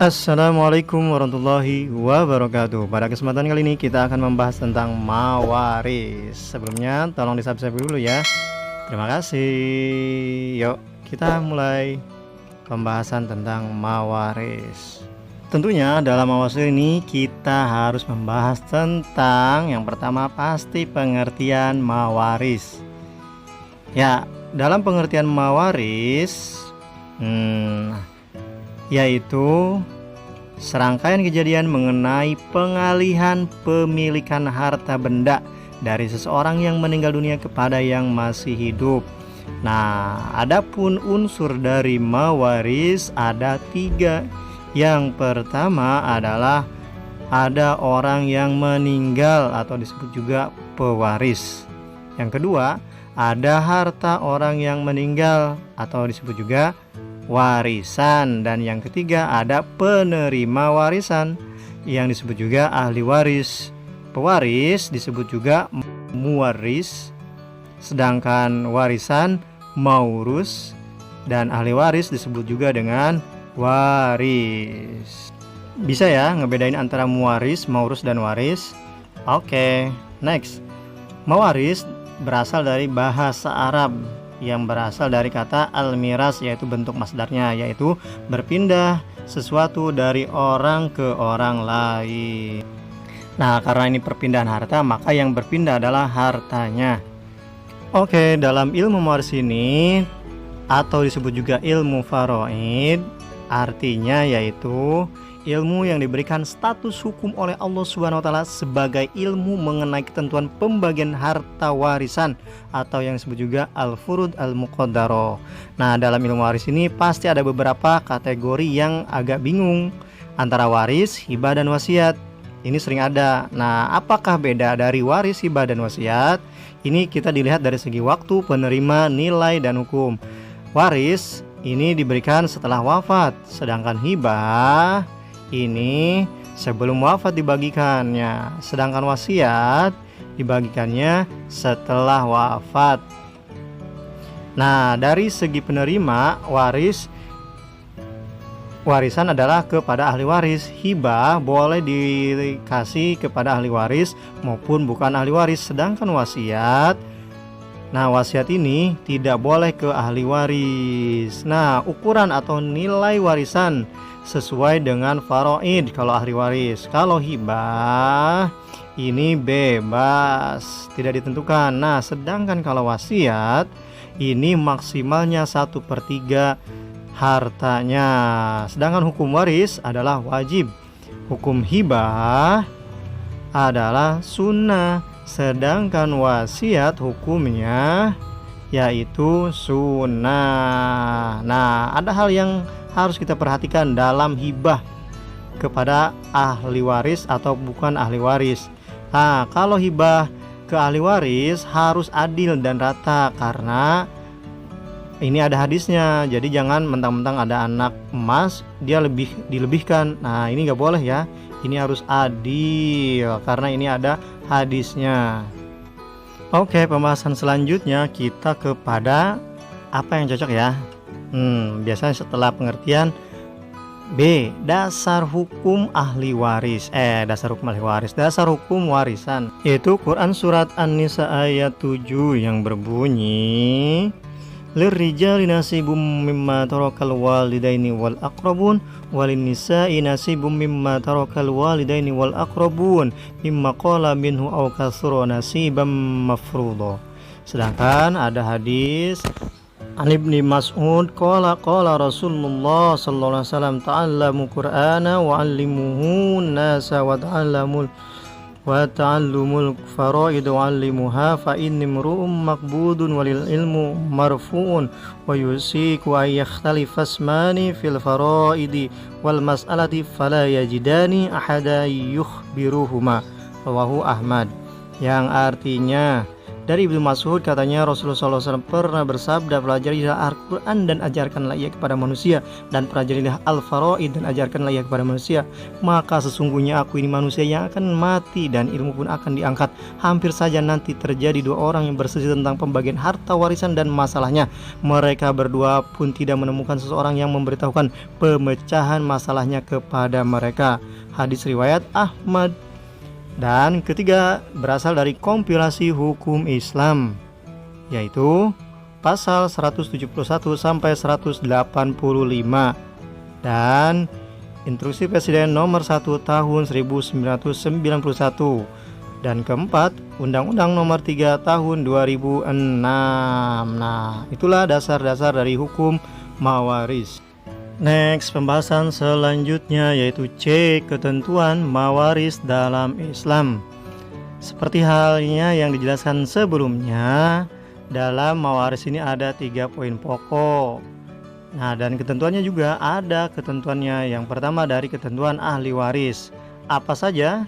Assalamualaikum warahmatullahi wabarakatuh. Pada kesempatan kali ini kita akan membahas tentang mawaris. Sebelumnya tolong di-subscribe dulu ya. Terima kasih. Yuk kita mulai pembahasan tentang mawaris. Tentunya dalam mawaris ini kita harus membahas tentang yang pertama pasti pengertian mawaris. Ya, dalam pengertian mawaris yaitu serangkaian kejadian mengenai pengalihan pemilikan harta benda dari seseorang yang meninggal dunia kepada yang masih hidup. Nah, adapun unsur dari mawaris ada 3. Yang pertama adalah ada orang yang meninggal atau disebut juga pewaris. Yang kedua, ada harta orang yang meninggal atau disebut juga warisan, dan yang ketiga ada penerima warisan yang disebut juga ahli waris. Pewaris disebut juga muwaris, sedangkan warisan maurus, dan ahli waris disebut juga dengan waris. Bisa ya ngebedain antara muwaris, maurus, dan waris? Oke, next. Mawaris berasal dari bahasa Arab yang berasal dari kata al-miras, yaitu bentuk masdarnya, yaitu berpindah sesuatu dari orang ke orang lain. Nah, karena ini perpindahan harta, maka yang berpindah adalah hartanya. Oke, dalam ilmu mawaris ini atau disebut juga ilmu faraid, artinya yaitu ilmu yang diberikan status hukum oleh Allah Subhanahu wa taala sebagai ilmu mengenai ketentuan pembagian harta warisan atau yang disebut juga al-furud al-muqaddarah. Nah, dalam ilmu waris ini pasti ada beberapa kategori yang agak bingung antara waris, hibah, dan wasiat. Ini sering ada. Nah, apakah beda dari waris, hibah, dan wasiat? Ini kita dilihat dari segi waktu, penerima, nilai, dan hukum. Waris ini diberikan setelah wafat, sedangkan hibah ini sebelum wafat dibagikannya, sedangkan wasiat dibagikannya setelah wafat. Nah, dari segi penerima warisan adalah kepada ahli waris. Hibah boleh dikasih kepada ahli waris maupun bukan ahli waris, sedangkan wasiat, nah wasiat ini tidak boleh ke ahli waris. Nah, ukuran atau nilai warisan sesuai dengan faraid kalau ahli waris. Kalau hibah ini bebas, tidak ditentukan. Nah, sedangkan kalau wasiat ini maksimalnya 1/3 hartanya. Sedangkan hukum waris adalah wajib. Hukum hibah adalah sunnah. Sedangkan wasiat hukumnya yaitu sunnah. Nah, ada hal yang harus kita perhatikan dalam hibah kepada ahli waris atau bukan ahli waris. Nah, kalau hibah ke ahli waris harus adil dan rata, karena ini ada hadisnya. Jadi jangan mentang-mentang ada anak emas dia dilebihkan. Nah, ini nggak boleh ya. Ini harus adil karena ini ada hadisnya. Oke, pembahasan selanjutnya kita kepada apa yang cocok ya. Biasanya setelah pengertian B, dasar hukum ahli waris. Dasar hukum warisan, yaitu Quran surat An-Nisa ayat 7 yang berbunyi lirrijali nasibum mimma tarakal walidaini wal aqrabun walinnisa'i nasibum mimma tarakal walidaini wal aqrabun mimma qala minhu aw katsura nasiban mafruḍa. Sedangkan ada hadis An Ibni Mas'ud qala Rasulullah sallallahu alaihi wasallam ta'allamu Qur'ana wa 'allimuhu an-nasa wa ta'allumul fara'id wa 'allimuha fa inni imru'un maqbudun walil ilmu marfu'un wa yusiku ay yakhtalifa asmani fil fara'idi wal mas'alati fala yajidani ahada yukhbiruhuma. Rawahu Ahmad. Yang artinya Dari Ibnu Mas'ud katanya Rasulullah SAW pernah bersabda, pelajarilah Al-Quran dan ajarkanlah ia kepada manusia, dan pelajarilah Al-Faraid dan ajarkanlah ia kepada manusia. Maka sesungguhnya aku ini manusia yang akan mati dan ilmu pun akan diangkat. Hampir saja nanti terjadi dua orang yang berselisih tentang pembagian harta warisan dan masalahnya. Mereka berdua pun tidak menemukan seseorang yang memberitahukan pemecahan masalahnya kepada mereka. Hadis riwayat Ahmad. Dan ketiga berasal dari kompilasi hukum Islam, yaitu pasal 171 sampai 185 dan Instruksi Presiden nomor 1 tahun 1991, dan keempat Undang-Undang nomor 3 tahun 2006. Nah, itulah dasar-dasar dari hukum mawaris. Next, pembahasan selanjutnya yaitu C. Ketentuan mawaris dalam Islam. Seperti halnya yang dijelaskan sebelumnya, dalam mawaris ini ada 3 poin pokok. Nah, dan ketentuannya juga ada ketentuannya. Yang pertama dari ketentuan ahli waris. Apa saja?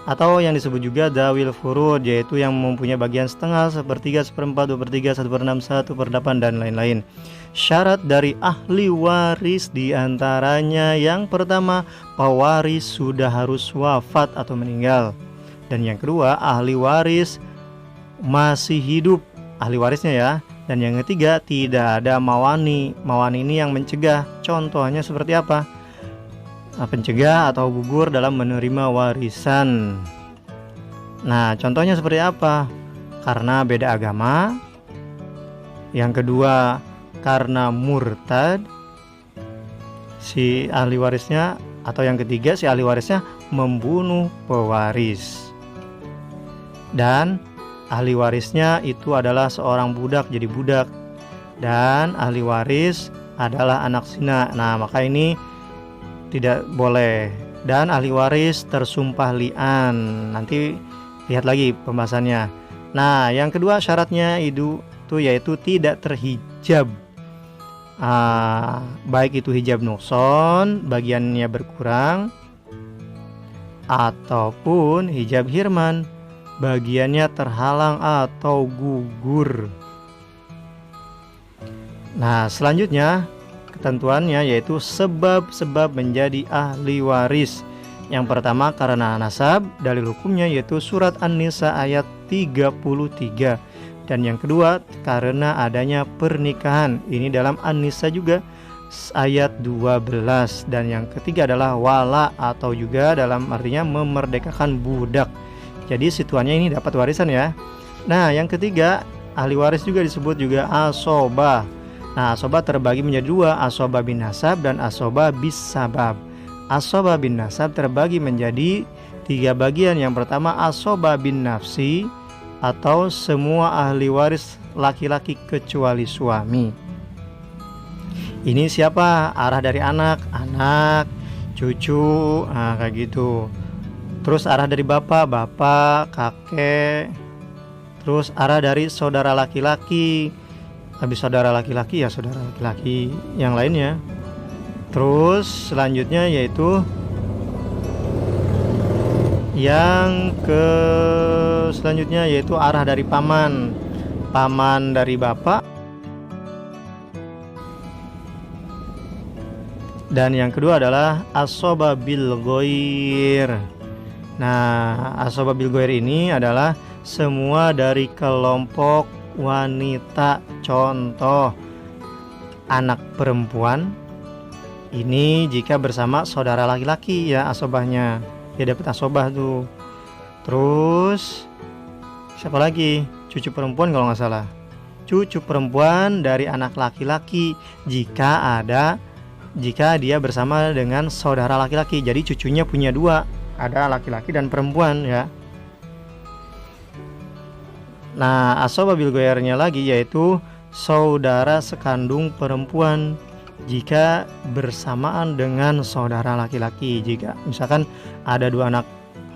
Atau yang disebut juga dawil furud, yaitu yang mempunyai bagian setengah, sepertiga, seperempat, 2/3, 1/6, 1/8, dan lain-lain. Syarat dari ahli waris diantaranya yang pertama, pewaris sudah harus wafat atau meninggal. Dan yang kedua, ahli waris masih hidup, ahli warisnya ya. Dan yang ketiga, tidak ada mawani. Mawani ini yang mencegah. Contohnya seperti apa? Pencegah atau gugur dalam menerima warisan. Nah, contohnya seperti apa? Karena beda agama. Yang kedua, karena murtad si ahli warisnya, atau yang ketiga si ahli warisnya membunuh pewaris. Dan ahli warisnya itu adalah seorang budak, jadi budak. Dan ahli waris adalah anak zina. Nah, maka ini tidak boleh. Dan ahli waris tersumpah li'an. Nanti lihat lagi pembahasannya. Nah, yang kedua syaratnya itu yaitu tidak terhijab. Baik itu hijab nukson, bagiannya berkurang, ataupun hijab hirman, bagiannya terhalang atau gugur. Nah, selanjutnya ketentuannya yaitu sebab-sebab menjadi ahli waris. Yang pertama karena nasab, dalil hukumnya yaitu surat An-Nisa ayat 33. Dan yang kedua karena adanya pernikahan, ini dalam An-Nisa juga ayat 12. Dan yang ketiga adalah wala, atau juga dalam artinya memerdekakan budak. Jadi situannya ini dapat warisan ya. Nah, yang ketiga ahli waris juga disebut juga asobah. Nah, asobah terbagi menjadi dua, asobah bin nasab dan asobah bis sabab. Asobah bin nasab terbagi menjadi 3 bagian. Yang pertama asobah bin nafsi, atau semua ahli waris laki-laki kecuali suami. Ini siapa? Arah dari anak, cucu, kayak gitu. Terus arah dari bapak, kakek. Terus arah dari saudara laki-laki. Habis saudara laki-laki ya saudara laki-laki yang lainnya. Terus selanjutnya yaitu selanjutnya yaitu arah dari paman dari bapak. Dan yang kedua adalah asoba bil ghair. Nah, asoba bil ghair ini adalah semua dari kelompok wanita. Contoh, anak perempuan ini jika bersama saudara laki-laki ya asobahnya, dia dapat asobah tuh. Terus siapa lagi? Cucu perempuan kalau nggak salah. Cucu perempuan dari anak laki-laki jika dia bersama dengan saudara laki-laki. Jadi cucunya punya 2, ada laki-laki dan perempuan ya. Nah, asobah bil ghairnya lagi yaitu saudara sekandung perempuan jika bersamaan dengan saudara laki-laki. Jika misalkan ada 2 anak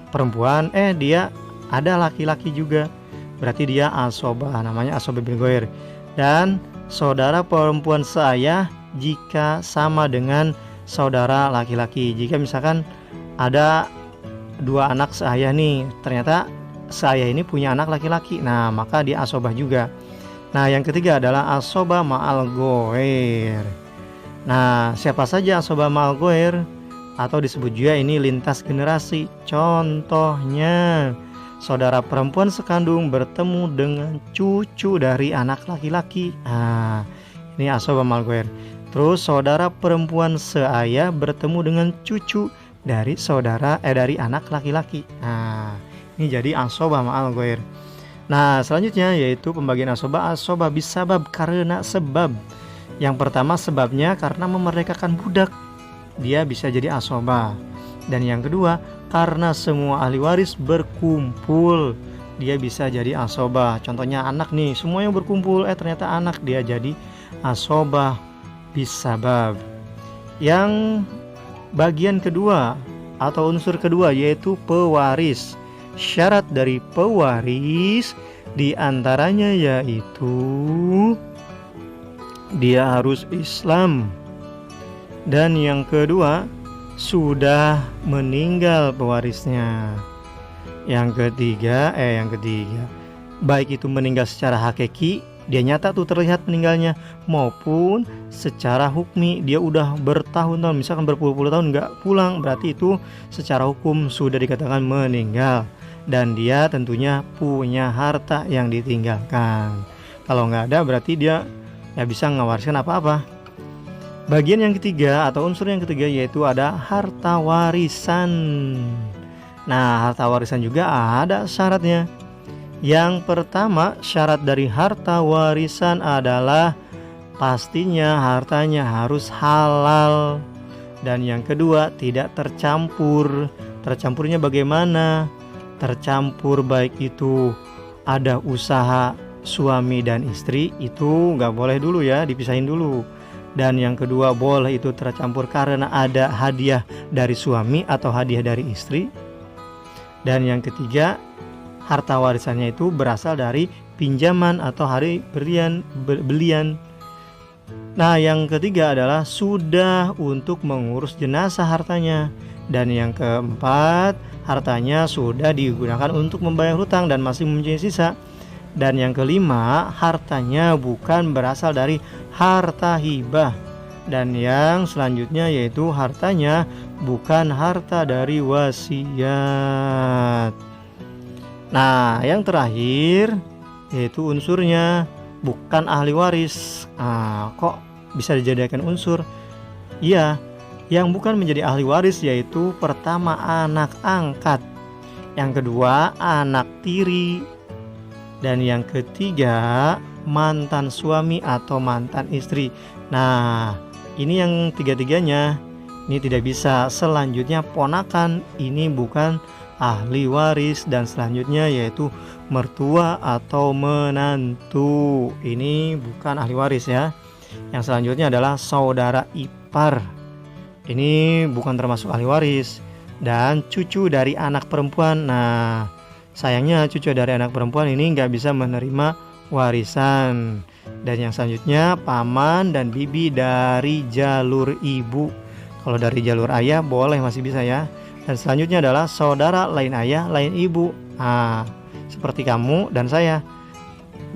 perempuan, dia ada laki-laki juga, berarti dia asobah, namanya asobah bil ghair. Dan saudara perempuan seayah jika sama dengan saudara laki-laki. Jika misalkan ada 2 anak seayah nih, ternyata seayah ini punya anak laki-laki. Nah, maka dia asobah juga. Nah, yang ketiga adalah asobah ma'al goer. Nah, siapa saja asobah ma'al goer? Atau disebut juga ini lintas generasi. Contohnya, saudara perempuan sekandung bertemu dengan cucu dari anak laki-laki. Nah, ini asobah ma'al goer. Terus saudara perempuan seayah bertemu dengan cucu dari dari anak laki-laki. Nah, ini jadi asobah ma'al goer. Nah, selanjutnya yaitu pembagian asobah bisabab, karena sebab. Yang pertama sebabnya karena memerdekakan budak, dia bisa jadi asobah. Dan yang kedua karena semua ahli waris berkumpul, dia bisa jadi asobah. Contohnya anak nih, semuanya berkumpul, ternyata anak, dia jadi asobah bisabab. Yang bagian kedua atau unsur kedua yaitu pewaris. Syarat dari pewaris diantaranya yaitu dia harus Islam. Dan yang kedua, sudah meninggal pewarisnya. Yang ketiga, baik itu meninggal secara hakiki, dia nyata tuh terlihat meninggalnya, maupun secara hukmi, dia udah bertahun-tahun, misalkan berpuluh-puluh tahun nggak pulang, berarti itu secara hukum sudah dikatakan meninggal. Dan dia tentunya punya harta yang ditinggalkan. Kalau nggak ada berarti dia nggak bisa ngewariskan apa-apa. Bagian yang ketiga atau unsur yang ketiga yaitu ada harta warisan. Nah, harta warisan juga ada syaratnya. Yang pertama, syarat dari harta warisan adalah pastinya hartanya harus halal. Dan yang kedua, tidak tercampur. Tercampurnya bagaimana? Tercampur baik itu ada usaha suami dan istri, itu nggak boleh dulu ya, dipisahin dulu. Dan yang kedua, boleh itu tercampur karena ada hadiah dari suami atau hadiah dari istri. Dan yang ketiga, harta warisannya itu berasal dari pinjaman atau belian. Nah, yang ketiga adalah sudah untuk mengurus jenazah hartanya. Dan yang keempat, hartanya sudah digunakan untuk membayar hutang dan masih mempunyai sisa. Dan yang kelima, hartanya bukan berasal dari harta hibah. Dan yang selanjutnya yaitu hartanya bukan harta dari wasiat. Nah, yang terakhir yaitu unsurnya bukan ahli waris. Kok bisa dijadikan unsur? Iya, yang bukan menjadi ahli waris yaitu pertama anak angkat, yang kedua anak tiri, dan yang ketiga mantan suami atau mantan istri. Nah, ini yang tiga-tiganya ini tidak bisa. Selanjutnya ponakan, ini bukan ahli waris. Dan selanjutnya yaitu mertua atau menantu, ini bukan ahli waris ya. Yang selanjutnya adalah saudara ipar, ini bukan termasuk ahli waris. Dan cucu dari anak perempuan. Nah, sayangnya cucu dari anak perempuan ini nggak bisa menerima warisan. Dan yang selanjutnya paman dan bibi dari jalur ibu. Kalau dari jalur ayah boleh, masih bisa ya. Dan selanjutnya adalah saudara lain ayah lain ibu. Seperti kamu dan saya,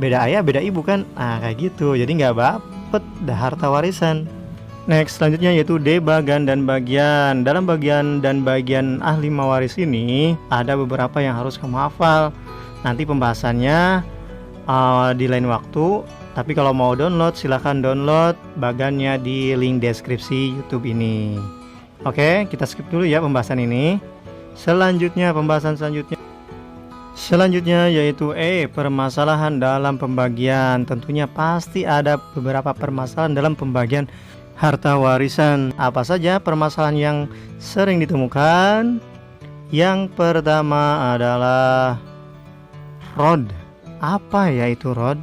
beda ayah beda ibu kan. Kayak gitu, jadi nggak dapet harta warisan. Next, selanjutnya yaitu debagan dan bagian. Dalam bagian dan bagian ahli mawaris ini ada beberapa yang harus kamu hafal. Nanti pembahasannya di lain waktu. Tapi kalau mau download, silahkan download bagannya di link deskripsi YouTube ini. Oke, kita skip dulu ya pembahasan ini. Pembahasan selanjutnya yaitu permasalahan dalam pembagian. Tentunya pasti ada beberapa permasalahan dalam pembagian harta warisan. Apa saja permasalahan yang sering ditemukan? Yang pertama adalah rod. Apa ya itu rod?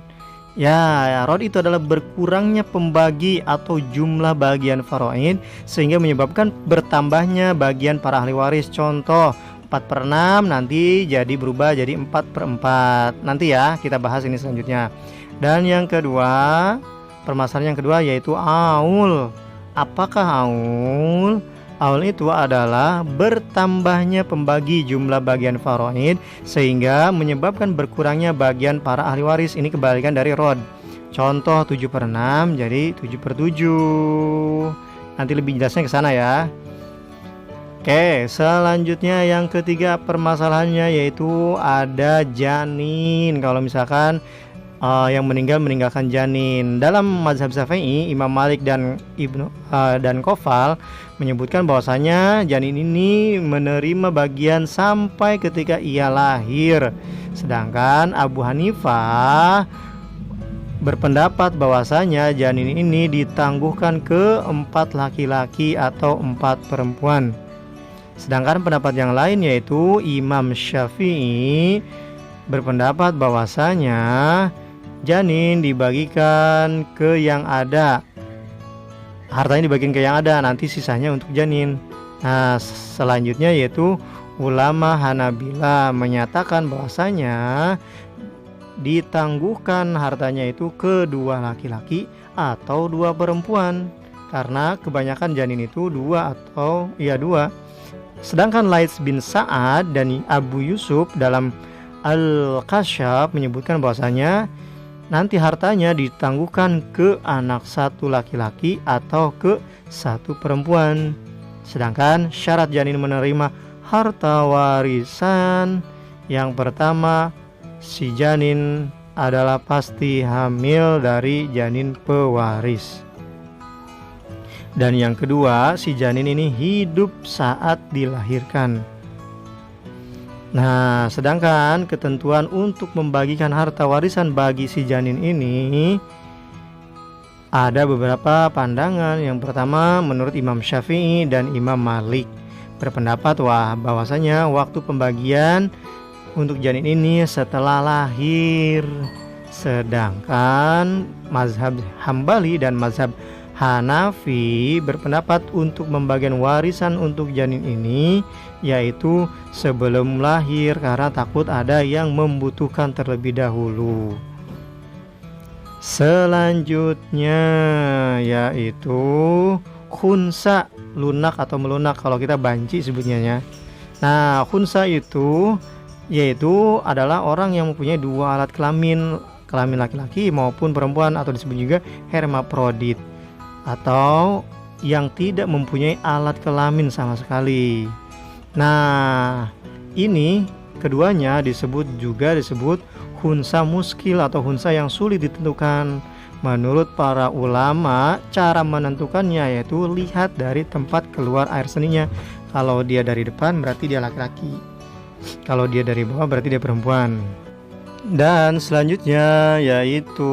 Ya, rod itu adalah berkurangnya pembagi atau jumlah bagian faraid sehingga menyebabkan bertambahnya bagian para ahli waris. Contoh 4/6 nanti jadi berubah jadi 4/4. Nanti ya kita bahas ini selanjutnya. Dan yang kedua, permasalahan yang kedua yaitu aul. Apakah aul? Aul itu adalah bertambahnya pembagi jumlah bagian faraid sehingga menyebabkan berkurangnya bagian para ahli waris. Ini kebalikan dari rod. Contoh 7/6 jadi 7/7. Nanti lebih jelasnya ke sana ya. Oke, selanjutnya yang ketiga permasalahannya yaitu ada janin. Kalau misalkan yang meninggalkan janin. Dalam mazhab Syafi'i, Imam Malik dan dan Qofal menyebutkan bahwasanya janin ini menerima bagian sampai ketika ia lahir. Sedangkan Abu Hanifah berpendapat bahwasanya janin ini ditangguhkan ke 4 laki-laki atau 4 perempuan. Sedangkan pendapat yang lain yaitu Imam Syafi'i berpendapat bahwasanya janin dibagikan ke yang ada. Hartanya dibagikan ke yang ada, nanti sisanya untuk janin. Nah, selanjutnya yaitu ulama Hanabila menyatakan bahwasanya ditangguhkan hartanya itu ke 2 laki-laki atau 2 perempuan. Karena kebanyakan janin itu 2 atau 2. Sedangkan Laits bin Sa'ad dan Abu Yusuf dalam Al-Kasyaf menyebutkan bahwasanya nanti hartanya ditangguhkan ke anak 1 laki-laki atau ke 1 perempuan. Sedangkan syarat janin menerima harta warisan yang pertama, si janin adalah pasti hamil dari janin pewaris. Dan yang kedua, si janin ini hidup saat dilahirkan. Nah, sedangkan ketentuan untuk membagikan harta warisan bagi si janin ini ada beberapa pandangan. Yang pertama, menurut Imam Syafi'i dan Imam Malik berpendapat bahwasanya waktu pembagian untuk janin ini setelah lahir. Sedangkan mazhab Hambali dan mazhab Hanafi berpendapat untuk pembagian warisan untuk janin ini yaitu sebelum lahir karena takut ada yang membutuhkan terlebih dahulu. Selanjutnya yaitu khunsa, lunak atau melunak kalau kita banci sebutnya. Nah, khunsa itu yaitu adalah orang yang mempunyai 2 alat kelamin laki-laki maupun perempuan atau disebut juga hermaprodit, atau yang tidak mempunyai alat kelamin sama sekali. Nah, ini keduanya disebut khunsa muskil atau khunsa yang sulit ditentukan. Menurut para ulama, cara menentukannya yaitu lihat dari tempat keluar air seninya. Kalau dia dari depan berarti dia laki-laki, kalau dia dari bawah berarti dia perempuan. Dan selanjutnya yaitu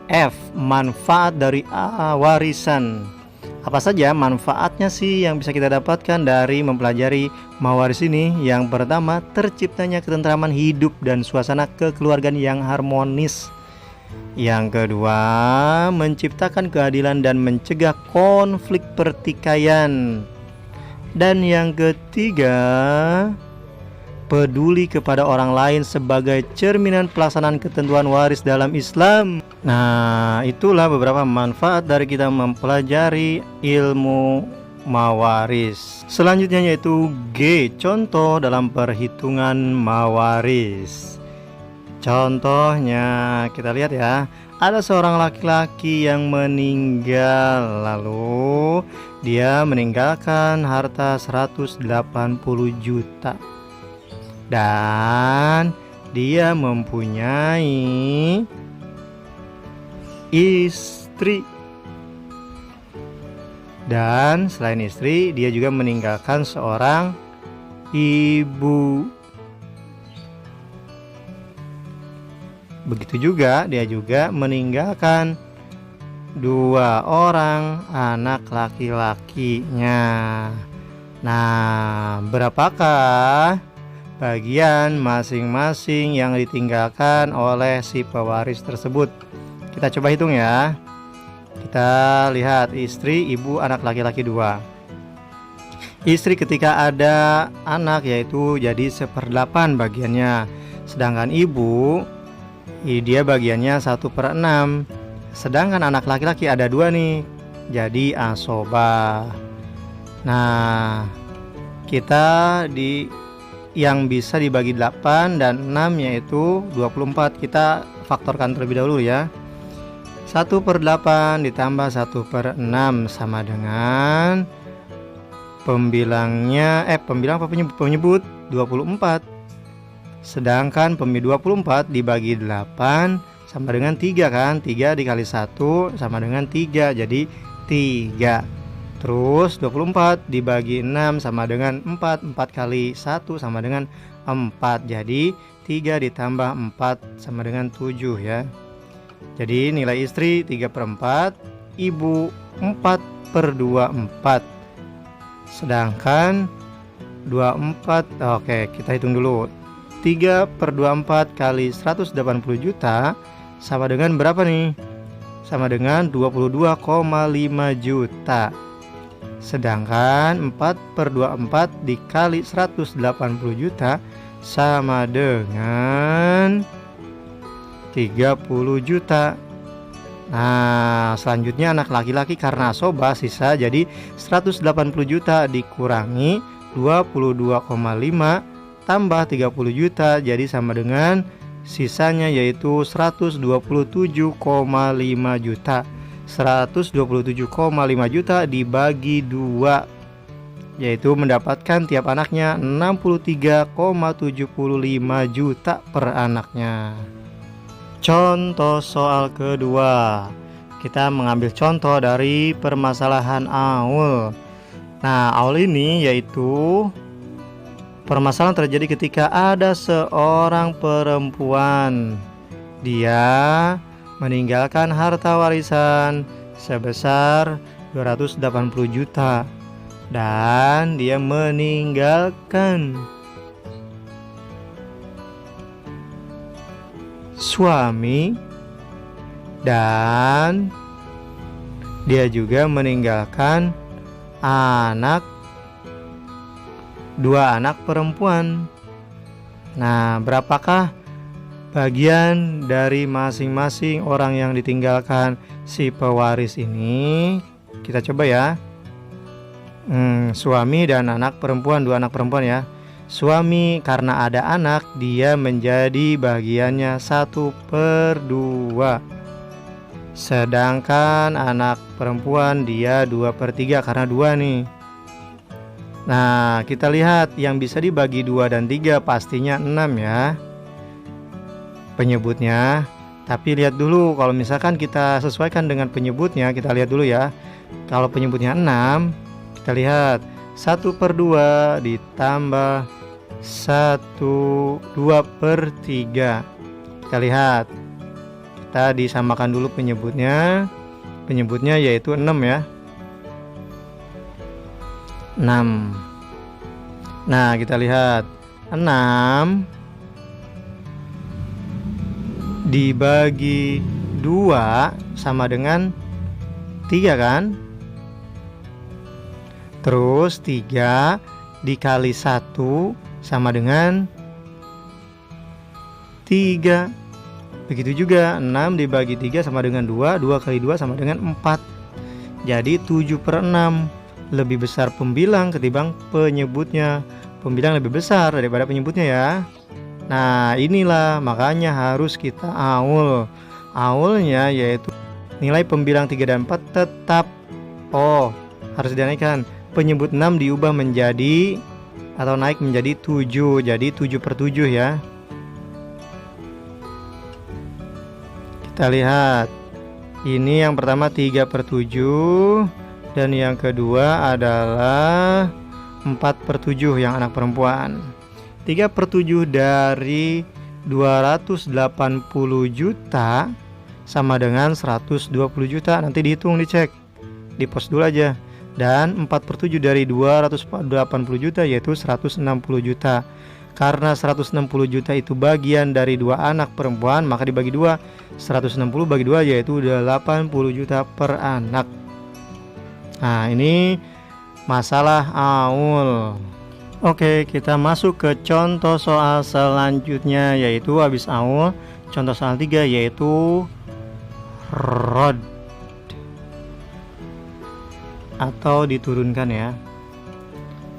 F, manfaat dari warisan. Apa saja manfaatnya sih yang bisa kita dapatkan dari mempelajari mawaris ini? Yang pertama, terciptanya ketentraman hidup dan suasana kekeluargaan yang harmonis. Yang kedua, menciptakan keadilan dan mencegah konflik pertikaian. Dan yang ketiga, peduli kepada orang lain sebagai cerminan pelaksanaan ketentuan waris dalam Islam. Nah, itulah beberapa manfaat dari kita mempelajari ilmu mawaris. Selanjutnya yaitu G, contoh dalam perhitungan mawaris. Contohnya kita lihat ya, ada seorang laki-laki yang meninggal, lalu dia meninggalkan harta 180 juta. Dan dia mempunyai istri. Dan selain istri, dia juga meninggalkan seorang ibu. Begitu juga dia juga meninggalkan 2 orang anak laki-lakinya. Nah, berapakah bagian masing-masing yang ditinggalkan oleh si pewaris tersebut? Kita coba hitung ya. Kita lihat istri, ibu, anak laki-laki 2. Istri ketika ada anak yaitu jadi 1/8 bagiannya. Sedangkan ibu dia bagiannya 1/6. Sedangkan anak laki-laki ada 2 nih, jadi asobah. Nah, kita di yang bisa dibagi 8 dan 6 yaitu 24. Kita faktorkan terlebih dahulu ya. 1/8 ditambah 1/6 sama dengan pembilang apa penyebut 24. Sedangkan pembilang 24 dibagi 8 sama dengan 3 kan. 3 dikali 1 sama dengan 3, jadi 3. Terus 24 dibagi 6 sama dengan 4. 4 kali 1 sama dengan 4. Jadi 3 ditambah 4 sama dengan 7 ya. Jadi nilai istri 3/4, ibu 4/24. Sedangkan 24, oke kita hitung dulu. 3/24 kali 180 juta sama dengan berapa nih? Sama dengan 22,5 juta. Sedangkan 4/24 dikali 180 juta sama dengan 30 juta. Nah, selanjutnya anak laki-laki karena asoba sisa, jadi 180 juta dikurangi 22,5 tambah 30 juta jadi sama dengan sisanya yaitu 127,5 juta. 127,5 juta dibagi 2 yaitu mendapatkan tiap anaknya 63,75 juta per anaknya. Contoh soal kedua. Kita mengambil contoh dari permasalahan Aul. Nah, Aul ini yaitu permasalahan terjadi ketika ada seorang perempuan. Dia meninggalkan harta warisan sebesar 280 juta dan dia meninggalkan suami dan dia juga meninggalkan dua anak perempuan. Nah, berapakah bagian dari masing-masing orang yang ditinggalkan si pewaris ini? Kita coba ya. Suami dan anak perempuan, dua anak perempuan ya. Suami karena ada anak dia menjadi bagiannya 1/2. Sedangkan anak perempuan dia 2/3 karena 2 nih. Nah, kita lihat yang bisa dibagi 2 dan 3 pastinya 6 ya penyebutnya. Tapi lihat dulu kalau misalkan kita sesuaikan dengan penyebutnya, kita lihat dulu ya. Kalau penyebutnya 6, kita lihat 1/2 ditambah 2/3. Kita lihat, kita disamakan dulu penyebutnya. Penyebutnya yaitu 6 ya. 6. Nah, kita lihat 6 dibagi 2 sama dengan 3 kan? Terus 3 dikali 1 sama dengan 3. Begitu juga 6 dibagi 3 sama dengan 2. 2 kali 2 sama dengan 4. Jadi 7/6. Lebih besar pembilang ketimbang penyebutnya. Pembilang lebih besar daripada penyebutnya ya. Nah, inilah makanya harus kita aul. Aulnya yaitu nilai pembilang 3 dan 4 tetap harus dinaikkan. Penyebut 6 diubah menjadi atau naik menjadi 7. Jadi 7/7 ya. Kita lihat. Ini yang pertama 3/7 dan yang kedua adalah 4/7 yang anak perempuan. 3/7 dari 280 juta sama dengan 120 juta. Nanti dihitung, dicek, di pos dulu aja. Dan 4/7 dari 280 juta yaitu 160 juta. Karena 160 juta itu bagian dari 2 anak perempuan, maka dibagi 2. 160 bagi 2 yaitu 80 juta per anak. Nah, ini masalah aul. Oke, kita masuk ke contoh soal selanjutnya yaitu habis aul. Contoh soal 3 yaitu rod atau diturunkan ya.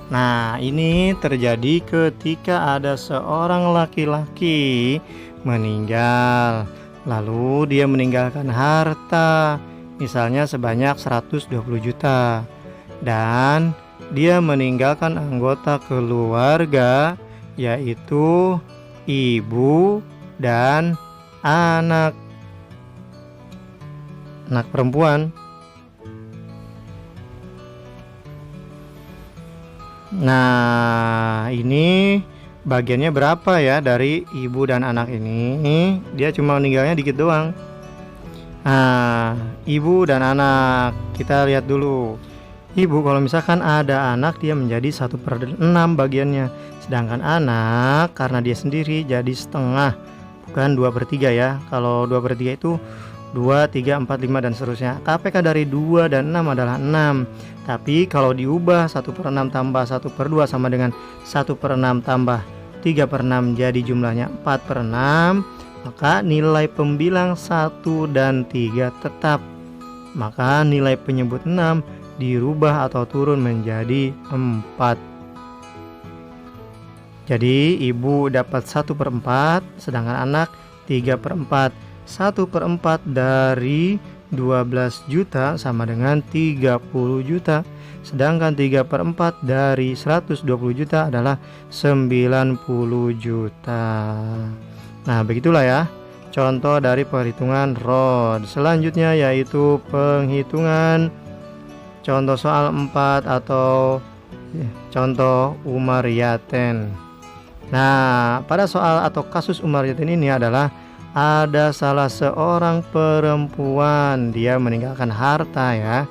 Nah, ini terjadi ketika ada seorang laki-laki meninggal, lalu dia meninggalkan harta, misalnya sebanyak 120 juta, dan dia meninggalkan anggota keluarga, yaitu ibu dan anak perempuan. Nah, ini bagiannya berapa ya dari ibu dan anak ini? Dia cuma meninggalnya dikit doang. Nah, ibu dan anak, kita lihat dulu. Ibu kalau misalkan ada anak, dia menjadi 1/6 bagiannya. Sedangkan anak karena dia sendiri jadi setengah, bukan 2/3 ya. Kalau 2/3 itu 2, 3, 4, 5 dan seterusnya. KPK dari 2 dan 6 adalah 6. Tapi kalau diubah 1/6 tambah 1/2 sama dengan 1/6 tambah 3/6 jadi jumlahnya 4/6, maka nilai pembilang 1 dan 3 tetap. Maka nilai penyebut 6 dirubah atau turun menjadi 4. Jadi ibu dapat 1/4, sedangkan anak 3/4. 1/4 dari 12 juta sama dengan 30 juta. Sedangkan 3/4 dari 120 juta adalah 90 juta. Nah, begitulah ya contoh dari perhitungan ROD. Selanjutnya yaitu penghitungan contoh soal 4 atau contoh Umar Yaten. Nah, pada soal atau kasus Umar Yaten ini adalah ada salah seorang perempuan, dia meninggalkan harta ya,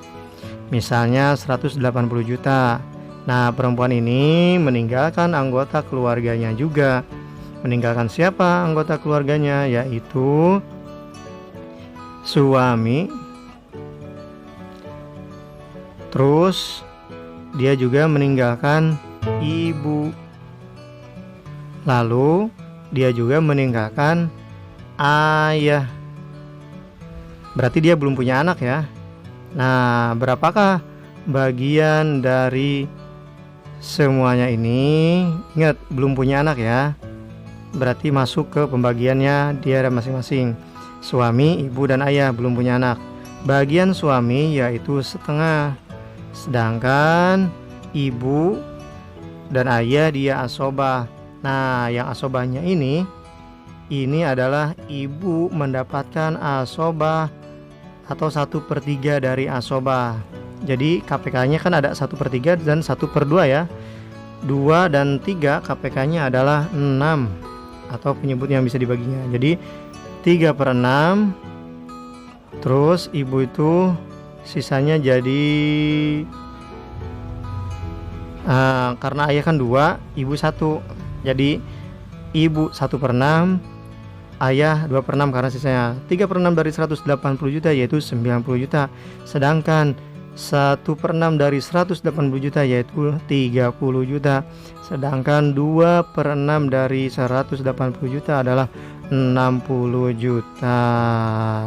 misalnya 180 juta. Nah, perempuan ini meninggalkan anggota keluarganya juga. Meninggalkan siapa anggota keluarganya? Yaitu suami. Terus dia juga meninggalkan ibu. Lalu dia juga meninggalkan ayah. Berarti dia belum punya anak ya. Nah, berapakah bagian dari semuanya ini? Ingat, belum punya anak ya. Berarti masuk ke pembagiannya dia masing-masing. Suami, ibu, dan ayah belum punya anak. Bagian suami yaitu setengah. Sedangkan ibu dan ayah dia asobah. Nah, yang asobahnya ini adalah ibu mendapatkan asobah atau 1/3 dari asobah. Jadi KPK-nya kan ada 1/3 dan 1/2 ya. 2 dan 3 KPK-nya adalah 6 atau penyebut yang bisa dibaginya. Jadi 3/6. Terus ibu itu sisanya jadi karena ayah kan 2, ibu 1. Jadi ibu 1/6, ayah 2/6 karena sisanya 3/6 dari 180 juta yaitu 90 juta. Sedangkan 1/6 dari 180 juta yaitu 30 juta. Sedangkan 2/6 dari 180 juta adalah 60 juta.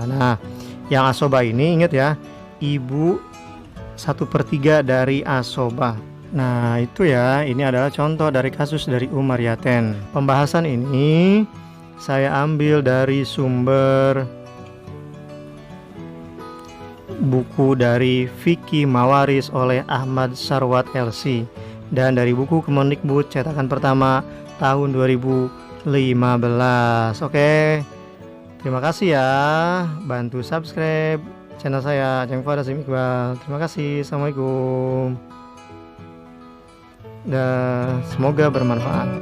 Nah, yang asobah ini ingat ya, ibu 1/3 dari asobah. Nah, itu ya, ini adalah contoh dari kasus dari Umar Yaten. Pembahasan ini saya ambil dari sumber buku dari Fikih Mawaris oleh Ahmad Sarwat LC dan dari buku Kemendikbud cetakan pertama tahun 2015. Oke, terima kasih ya, bantu subscribe channel saya, Ceng Fadasim Iqbal. Terima kasih, assalamualaikum, dan semoga bermanfaat.